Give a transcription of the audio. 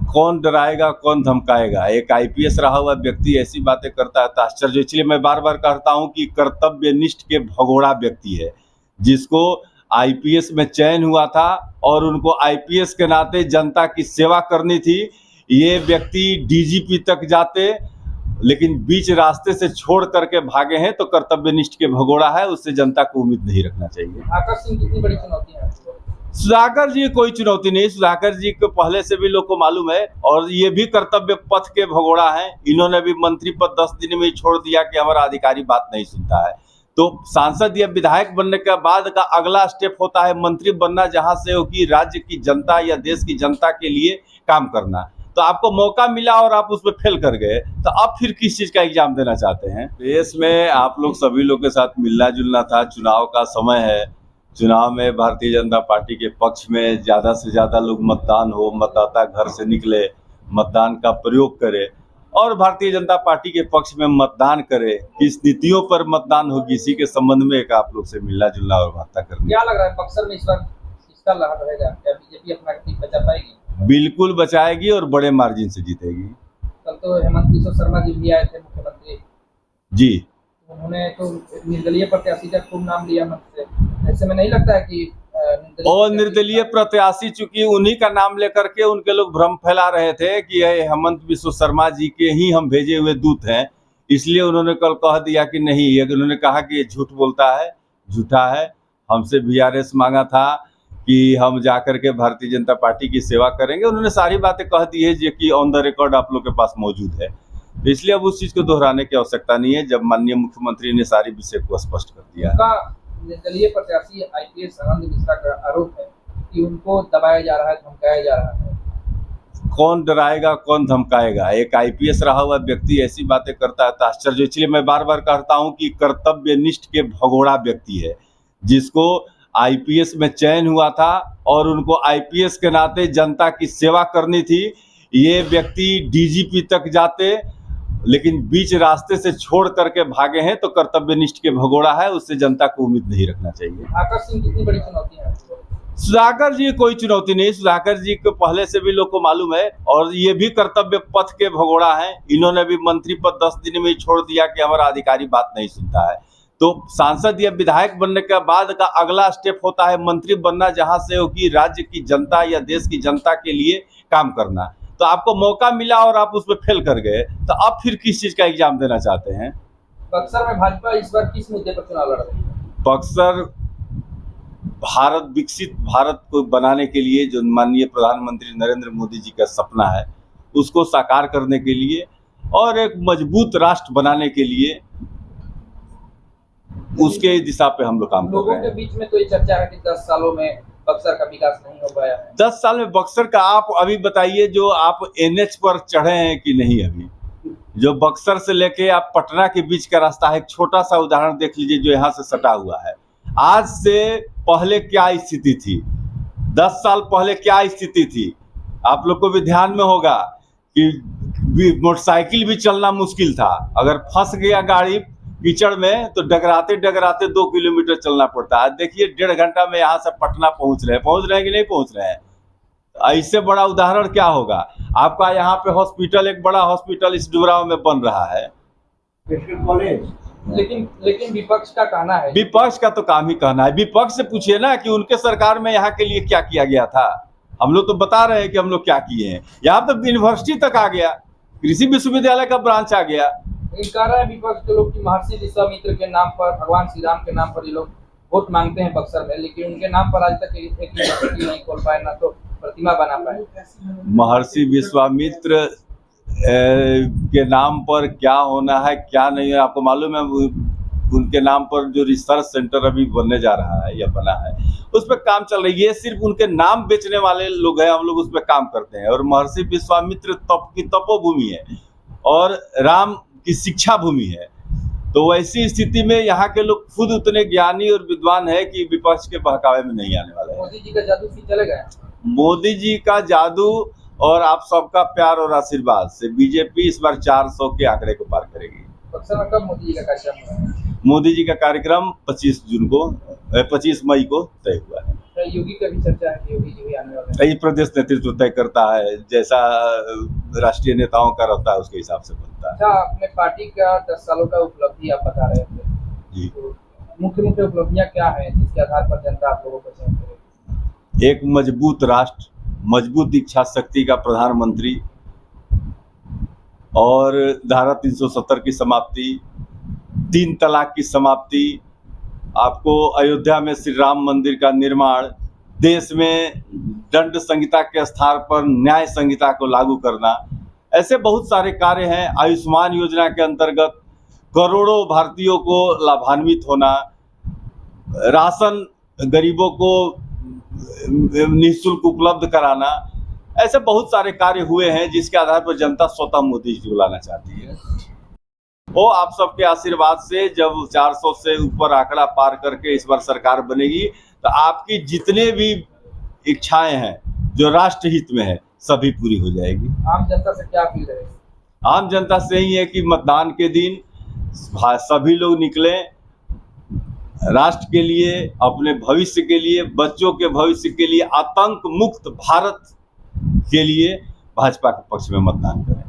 कौन डराएगा कौन धमकाएगा। एक आईपीएस रहा हुआ व्यक्ति ऐसी बातें करता है तो आश्चर्य। इसलिए मैं बार बार कहता हूं कि कर्तव्यनिष्ठ के भगोड़ा व्यक्ति है, जिसको आईपीएस में चयन हुआ था और उनको आईपीएस के नाते जनता की सेवा करनी थी। ये व्यक्ति डीजीपी तक जाते, लेकिन बीच रास्ते से छोड़ करके भागे हैं, तो कर्तव्यनिष्ठ के भगोड़ा है, उससे जनता को उम्मीद नहीं रखना चाहिए। आकर सिंह कितनी बड़ी चुनौती है? सुधाकर जी कोई चुनौती नहीं। सुधाकर जी को पहले से भी लोग को मालूम है, और ये भी कर्तव्य पथ के भगोड़ा हैं। इन्होंने भी मंत्री पद 10 दिन में ही छोड़ दिया कि हमारा अधिकारी बात नहीं सुनता है। तो सांसद या विधायक बनने के बाद का अगला स्टेप होता है मंत्री बनना, जहां से हो कि राज्य की जनता या देश की जनता के लिए काम करना। तो आपको मौका मिला और आप उसमें फेल कर गए, तो अब फिर किस चीज का एग्जाम देना चाहते हैं? देश में आप लोग सभी लोग के साथ मिलना जुलना था। चुनाव का समय है, चुनाव में भारतीय जनता पार्टी के पक्ष में ज़्यादा से ज़्यादा लोग मतदान हो, मतदाता घर से निकले, मतदान का प्रयोग करे और भारतीय जनता पार्टी के पक्ष में मतदान करे। किस नीतियों पर मतदान होगी, इसी के संबंध में एक आप लोग से मिलना जुलना और वार्ता करनी। क्या लग रहा है बक्सर में इस बार किसका लहर रहेगा? क्या बीजेपी अपना सीट बचा पाएगी? बिल्कुल बचाएगी और बड़े मार्जिन से जीतेगी। कल तो हेमंत बिस्वा शर्मा जी भी आए थे, मुख्यमंत्री जी। उन्होंने तो निर्दलीय प्रत्याशी का खूब नाम लिया मंच से। ऐसे में नहीं लगता है कि और निर्दलीय प्रत्याशी, चूंकि उन्हीं का नाम लेकर के उनके लोग भ्रम फैला रहे थे कि ये हेमंत बिस्वा शर्मा जी के ही हम भेजे हुए दूत हैं, इसलिए उन्होंने कल कह दिया कि नहीं, ये उन्होंने कहा कि ये झूठ बोलता है, झूठा है। हमसे वीआरएस मांगा था कि हम जाकर के भारतीय जनता पार्टी की सेवा करेंगे। उन्होंने सारी बातें कह दी है जो कि ऑन द रिकॉर्ड आप लोग के पास मौजूद है, इसलिए अब उस चीज को दोहराने की आवश्यकता नहीं है, जब माननीय मुख्यमंत्री ने सारी विषय को स्पष्ट कर दिया। निर्दलीय प्रत्याशी आईपीएस आनंद मिश्रा का आरोप है कि उनको दबाया जा रहा है, धमकाया जा रहा है। कौन डराएगा कौन धमकाएगा। एक आईपीएस रहा हुआ व्यक्ति ऐसी बातें करता है तो आश्चर्य। इसलिए मैं बार बार कहता हूं कि कर्तव्यनिष्ठ के भगोड़ा व्यक्ति है, जिसको आईपीएस में चयन हुआ था और उनको आईपीएस के नाते जनता की सेवा करनी थी। ये व्यक्ति डीजीपी तक जाते, लेकिन बीच रास्ते से छोड़ करके भागे हैं, तो कर्तव्यनिष्ठ के भगोड़ा है, उससे जनता को उम्मीद नहीं रखना चाहिए। आकर सिंह कितनी बड़ी चुनौती है? सुधाकर जी कोई चुनौती नहीं। सुधाकर जी को पहले से भी लोग को मालूम है, और ये भी कर्तव्य पथ के भगोड़ा हैं। इन्होंने भी मंत्री पद 10 दिन में ही छोड़ दिया कि हमारा अधिकारी बात नहीं सुनता है। तो सांसद या विधायक बनने के बाद का अगला स्टेप होता है मंत्री बनना, जहां से हो कि राज्य की जनता या देश की जनता के लिए काम करना। तो आपको मौका मिला और आप उसमें फेल कर गए, तो अब फिर किस चीज का एग्जाम देना चाहते हैं? बक्सर में भाजपा इस बार किस मुद्दे पर चुनाव लड़ रही है? बक्सर भारत, विकसित भारत को बनाने के लिए जो माननीय प्रधानमंत्री नरेंद्र मोदी जी का सपना है, उसको साकार करने के लिए और एक मजबूत राष्ट्र बनाने के लिए, उसके दिशा पे हम लोग काम कर रहे हैं। लोगों के बीच में तो ये चर्चा है कि 10 सालों में बक्सर का विकास नहीं हो पाया है। 10 साल में बक्सर का आप अभी बताइए, जो आप एनएच पर चढ़े हैं कि नहीं? अभी जो बक्सर से लेके आप पटना के बीच का रास्ता है, एक छोटा सा उदाहरण देख लीजिए जो यहाँ से सटा हुआ है। आज से पहले क्या स्थिति थी, 10 साल पहले क्या स्थिति थी? आप लोग को भी ध्यान में होगा कि मोटरसाइकिल भी चलना मुश्किल था। अगर फंस गया गाड़ी कीचड़ में तो डगराते डगराते 2 किलोमीटर चलना पड़ता है। देखिए 1.5 घंटा में यहाँ से पटना पहुँच रहे हैं कि नहीं पहुँच रहे हैं? ऐसे बड़ा उदाहरण क्या होगा? आपका यहाँ पे हॉस्पिटल, एक बड़ा हॉस्पिटल इस डुबराव में बन रहा है, लेकिन विपक्ष का कहना है, विपक्ष का तो काम ही कहना है। विपक्ष से पूछिए ना कि उनके सरकार में यहाँ के लिए क्या किया गया था। हम लोग तो बता रहे हैं कि हम लोग क्या किए हैं। यहाँ तो यूनिवर्सिटी तक आ गया, कृषि विश्वविद्यालय का ब्रांच आ गया। कह रहा है विपक्ष के लोग कि महर्षि विश्वामित्र के नाम पर, भगवान श्री राम के नाम पर ये लोग वोट मांगते हैं बक्सर में, लेकिन उनके नाम पर आज तक एक यूनिवर्सिटी नहीं खोल पाए, ना तो प्रतिमा बना पाए। महर्षि विश्वामित्र के नाम पर क्या होना है क्या नहीं है आपको मालूम है? उनके नाम पर जो रिसर्च सेंटर अभी बनने जा रहा है या बना है, उस पर काम चल रही है। ये सिर्फ उनके नाम बेचने वाले लोग हैं, हम लोग उस पर काम करते हैं। और महर्षि विश्वामित्र तप की तपोभूमि है और राम की शिक्षा भूमि है। तो वैसी स्थिति में यहाँ के लोग खुद उतने ज्ञानी और विद्वान है कि विपक्ष के बहकावे में नहीं आने वाले हैं। मोदी जी का जादू फिर चलेगा? मोदी जी का जादू और आप सबका प्यार और आशीर्वाद से बीजेपी इस बार 400 के आंकड़े को पार करेगी। बक्सर में कब मोदी जी का कार्यक्रम हुआ है? मोदी जी का कार्यक्रम 25 मई को तय हुआ है। योगी का भी चर्चा है कि योगी जी भी आने वाले हैं। ये प्रदेश नेतृत्व तय करता है, जैसा राष्ट्रीय नेताओं का रहता है उसके हिसाब से बनता है। अच्छा, अपने पार्टी का 10 सालों का उपलब्धि आप बता रहे थे, जी, तो मुख्य मुख्य उपलब्धियां क्या हैं जिसके आधार पर जनता आप लोगों को चयन करेगी? एक मजबूत राष्ट्र, मजबूत इच्छा शक्ति का प्रधानमंत्री और धारा 370 की समाप्ति, 3 तलाक की समाप्ति, आपको अयोध्या में श्री राम मंदिर का निर्माण, देश में दंड संहिता के स्थान पर न्याय संहिता को लागू करना, ऐसे बहुत सारे कार्य हैं। आयुष्मान योजना के अंतर्गत करोड़ों भारतीयों को लाभान्वित होना, राशन गरीबों को निःशुल्क उपलब्ध कराना, ऐसे बहुत सारे कार्य हुए हैं जिसके आधार पर जनता स्वतः मोदी जी को लाना चाहती है। वो आप सबके आशीर्वाद से जब 400 से ऊपर आंकड़ा पार करके इस बार सरकार बनेगी तो आपकी जितने भी इच्छाएं हैं जो राष्ट्र हित में है सभी पूरी हो जाएगी। आम जनता से क्या अपील है? आम जनता से यही है कि मतदान के दिन सभी लोग निकलें, राष्ट्र के लिए, अपने भविष्य के लिए, बच्चों के भविष्य के लिए, आतंक मुक्त भारत के लिए भाजपा के पक्ष में मतदान करें।